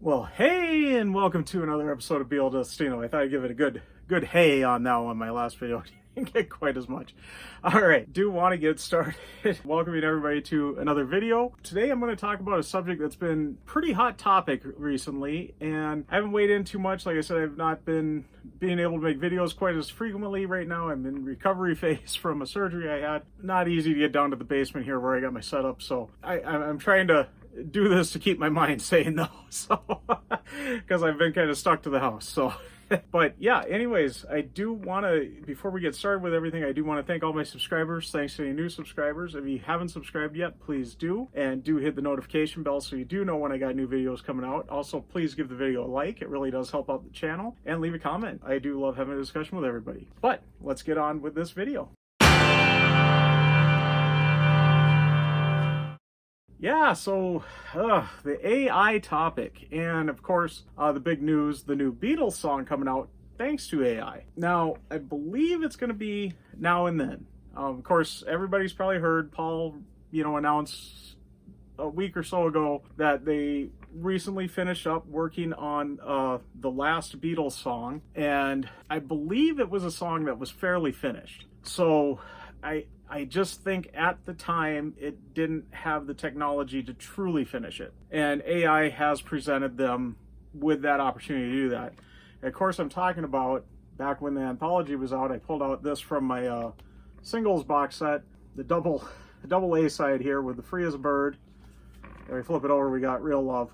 Well, hey, and welcome to another episode of Beatles Destino. I thought I'd give it a good hey on that one. My last video didn't get quite as much. All right, do want to get started. Welcoming everybody to another video. Today I'm going to talk about a subject that's been pretty hot topic recently, and I haven't weighed in too much. Like I said, I've not been being able to make videos quite as frequently right now. I'm in recovery phase from a surgery I had. Not easy to get down to the basement here where I got my setup, so I'm trying to do this to keep my mind sane though, so because I've been kind of stuck to the house. So but yeah, anyways, I do want to, before we get started with everything, I do want to thank all my subscribers. Thanks to any new subscribers. If you haven't subscribed yet, please do, and do hit the notification bell so you do know when I got new videos coming out. Also, please give the video a like. It really does help out the channel, and leave a comment. I do love having a discussion with everybody. But let's get on with this video. Yeah, so the AI topic, and of course the big news, the new Beatles song coming out thanks to AI. Now, I believe it's going to be Now and Then. Of course, everybody's probably heard Paul, announce a week or so ago that they recently finished up working on the last Beatles song, and I believe it was a song that was fairly finished. So I just think at the time it didn't have the technology to truly finish it. And AI has presented them with that opportunity to do that. And of course, I'm talking about back when the anthology was out, I pulled out this from my singles box set, the double A side here with the Free as a Bird. And we flip it over, we got Real Love.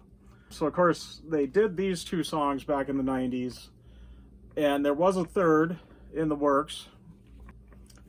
So of course, they did these two songs back in the 90s. And there was a third in the works,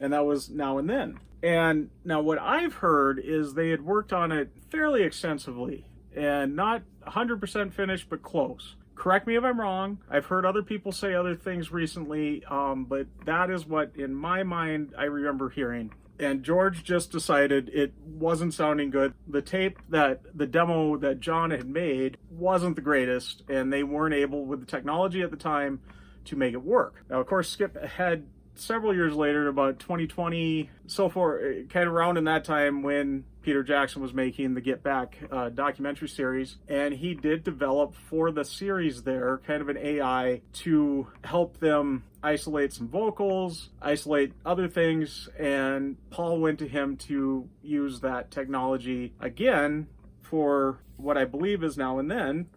and that was Now and Then. And now what I've heard is they had worked on it fairly extensively and not 100% finished, but close. Correct me if I'm wrong. I've heard other people say other things recently, but that is what, in my mind, I remember hearing. And George just decided it wasn't sounding good. The demo that John had made wasn't the greatest, and they weren't able, with the technology at the time, to make it work. Now, of course, skip ahead several years later, about 2020, so far, kind of around in that time when Peter Jackson was making the Get Back documentary series, and he did develop for the series there kind of an AI to help them isolate some vocals, isolate other things, and Paul went to him to use that technology again for what I believe is Now and Then.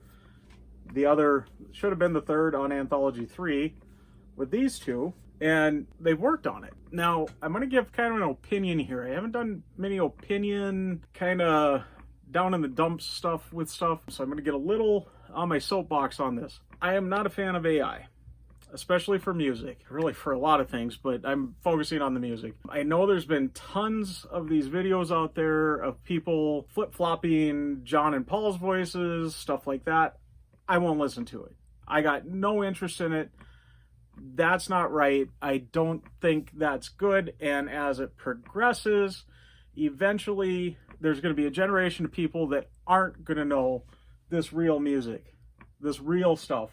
The other should have been the third on Anthology 3 with these two. And they worked on it. Now, I'm going to give kind of an opinion here. I haven't done many opinion kind of down in the dumps stuff with stuff, so I'm going to get a little on my soapbox on this. I am not a fan of AI, especially for music, really for a lot of things, but I'm focusing on the music. I know there's been tons of these videos out there of people flip-flopping John and Paul's voices, stuff like that. I won't listen to it. I got no interest in it. That's not right. I don't think that's good. And as it progresses, eventually there's going to be a generation of people that aren't going to know this real music, this real stuff,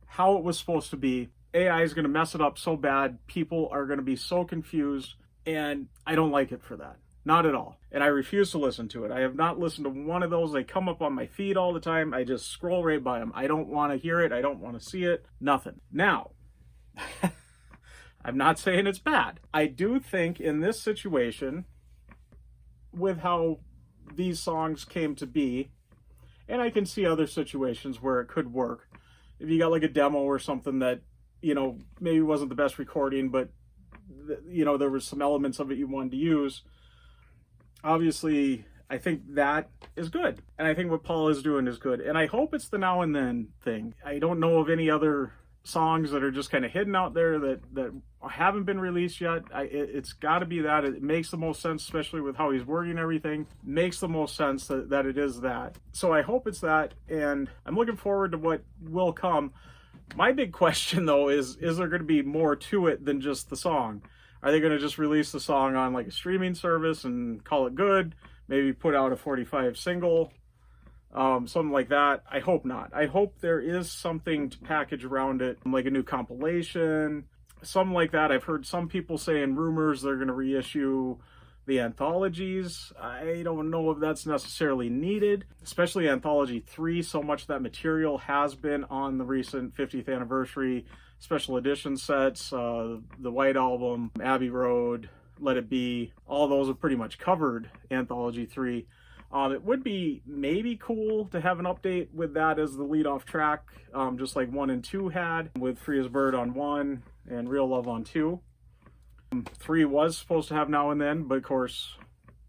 how it was supposed to be. AI is going to mess it up so bad. People are going to be so confused, and I don't like it for that. Not at all. And I refuse to listen to it. I have not listened to one of those. They come up on my feed all the time. I just scroll right by them. I don't want to hear it. I don't want to see it. Nothing. Now, I'm not saying it's bad. I do think in this situation, with how these songs came to be, and I can see other situations where it could work. If you got like a demo or something that, maybe wasn't the best recording, but, there was some elements of it you wanted to use. Obviously, I think that is good. And I think what Paul is doing is good. And I hope it's the Now and Then thing. I don't know of any other songs that are just kind of hidden out there that haven't been released yet. It's got to be that. It makes the most sense, especially with how he's wording everything. Makes the most sense that it is that. So I hope it's that, and I'm looking forward to what will come. My big question, though, is there going to be more to it than just the song? Are they going to just release the song on like a streaming service and call it good? Maybe put out a 45 single? Something like that. I hope not. I hope there is something to package around it, like a new compilation, something like that. I've heard some people saying rumors they're going to reissue The anthologies, I don't know if that's necessarily needed, especially Anthology 3. So much of that material has been on the recent 50th anniversary special edition sets, the White Album, Abbey Road, Let It Be. All those have pretty much covered Anthology 3. It would be maybe cool to have an update with that as the lead-off track, just like 1 and 2 had, with Free as a Bird on 1 and Real Love on 2. 3 was supposed to have Now and Then, but of course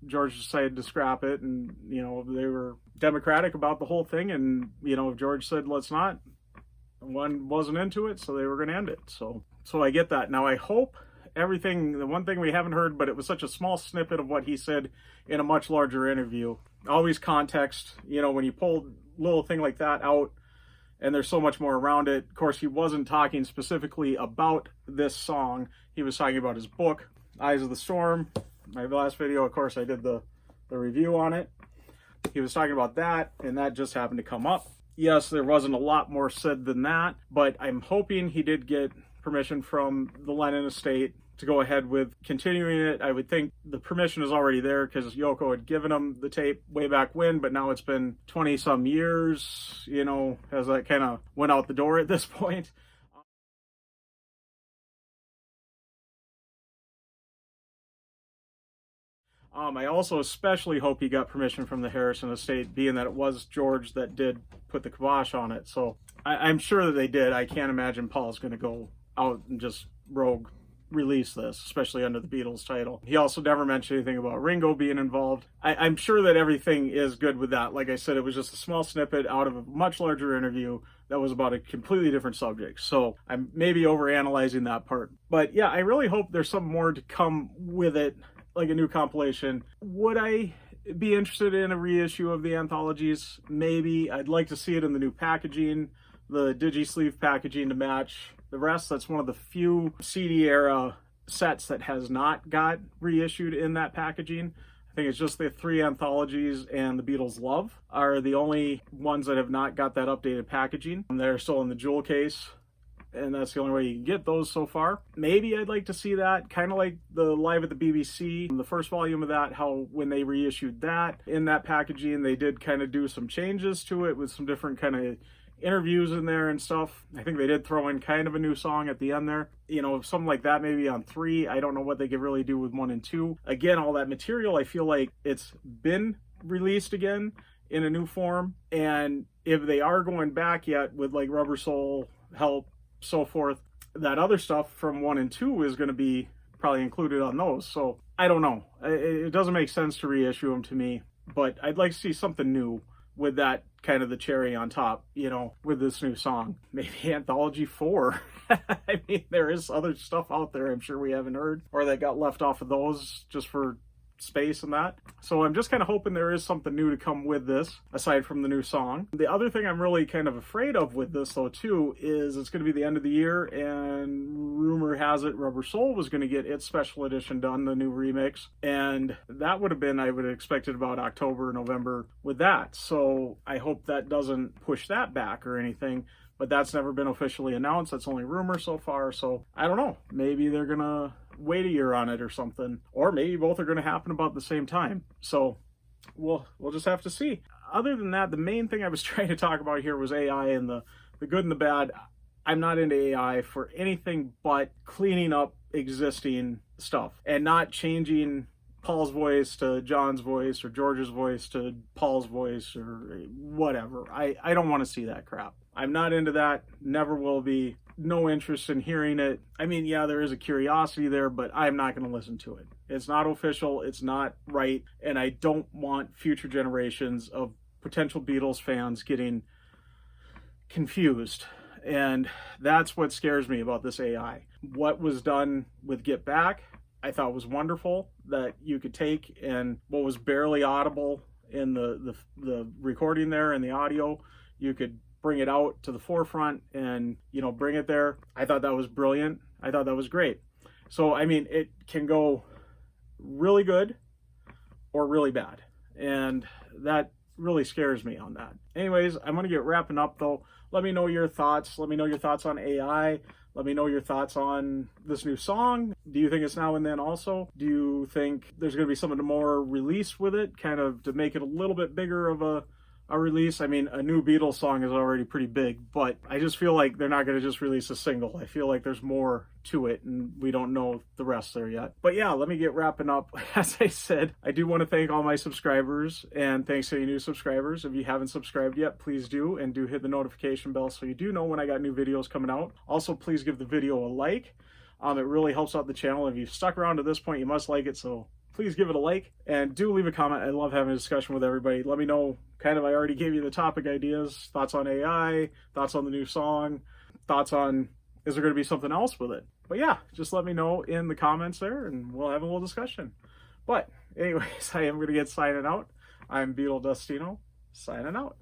George decided to scrap it, and they were democratic about the whole thing, and if George said let's not, 1 wasn't into it, so they were going to end it. So I get that. Now I hope everything, the one thing we haven't heard, but it was such a small snippet of what he said in a much larger interview. Always context, when you pull a little thing like that out and there's so much more around it. Of course, he wasn't talking specifically about this song. He was talking about his book, Eyes of the Storm. My last video, of course, I did the review on it. He was talking about that, and that just happened to come up. Yes, there wasn't a lot more said than that, but I'm hoping he did get permission from the Lennon estate to go ahead with continuing it. I would think the permission is already there because Yoko had given him the tape way back when, but now it's been 20 some years, as that kind of went out the door at this point. I also especially hope he got permission from the Harrison estate, being that it was George that did put the kibosh on it. So I'm sure that they did. I can't imagine Paul's going to go out and just rogue release this, especially under the Beatles title. He also never mentioned anything about Ringo being involved. I'm sure that everything is good with that. Like I said, it was just a small snippet out of a much larger interview that was about a completely different subject. So I'm maybe overanalyzing that part. But yeah, I really hope there's something more to come with it, like a new compilation. Would I be interested in a reissue of the anthologies? Maybe. I'd like to see it in the new packaging, the digi-sleeve packaging to match the rest. That's one of the few CD era sets that has not got reissued in that packaging. I think it's just the 3 anthologies and the Beatles Love are the only ones that have not got that updated packaging. They're still in the jewel case, and that's the only way you can get those so far. Maybe I'd like to see that, kind of like the Live at the BBC, the first volume of that, how when they reissued that in that packaging, they did kind of do some changes to it with some different kind of interviews in there and stuff. I think they did throw in kind of a new song at the end there. Something like that maybe on 3. I don't know what they could really do with 1 and 2. Again, all that material, I feel like it's been released again in a new form. And if they are going back yet with like Rubber Soul, Help, so forth, that other stuff from 1 and 2 is going to be probably included on those. So I don't know. It doesn't make sense to reissue them to me, but I'd like to see something new with that kind of the cherry on top, with this new song. Maybe Anthology 4. I mean, there is other stuff out there I'm sure we haven't heard, or that got left off of those just for space and that. So I'm just kind of hoping there is something new to come with this, aside from the new song. The other thing I'm really kind of afraid of with this, though, too, is it's going to be the end of the year, and rumor has it Rubber Soul was going to get its special edition done, the new remix, and that would have been, I would have expected about October, November with that. So I hope that doesn't push that back or anything, but that's never been officially announced. That's only rumor so far, so I don't know. Maybe they're going to wait a year on it or something, or maybe both are going to happen about the same time. So we'll just have to see. Other than that, the main thing I was trying to talk about here was AI and the good and the bad. I'm not into AI for anything but cleaning up existing stuff and not changing Paul's voice to John's voice or George's voice to Paul's voice or whatever. I don't want to see that crap. I'm not into that, never will be. No interest in hearing it. I mean, yeah, there is a curiosity there, but I'm not going to listen to it. It's not official, it's not right, and I don't want future generations of potential Beatles fans getting confused. And that's what scares me about this AI. What was done with Get Back, I thought was wonderful, that you could take and what was barely audible in the recording there and the audio, you could bring it out to the forefront and, bring it there. I thought that was brilliant. I thought that was great. So, I mean, it can go really good or really bad. And that really scares me on that. Anyways, I'm going to get wrapping up though. Let me know your thoughts. Let me know your thoughts on AI. Let me know your thoughts on this new song. Do you think it's now and then also? Do you think there's going to be something more released with it, kind of to make it a little bit bigger of a release? I mean, a new Beatles song is already pretty big, but I just feel like they're not going to just release a single. I feel like there's more to it, and we don't know the rest there yet. But yeah, let me get wrapping up. As I said, I do want to thank all my subscribers, and thanks to any new subscribers. If you haven't subscribed yet, please do, and do hit the notification bell so you do know when I got new videos coming out. Also, please give the video a like. It really helps out the channel. If you've stuck around to this point, you must like it, so please give it a like, and do leave a comment. I love having a discussion with everybody. Let me know, I already gave you the topic ideas, thoughts on AI, thoughts on the new song, thoughts on, is there going to be something else with it? But yeah, just let me know in the comments there, and we'll have a little discussion. But anyways, I am going to get signing out. I'm Beatle Dustino, signing out.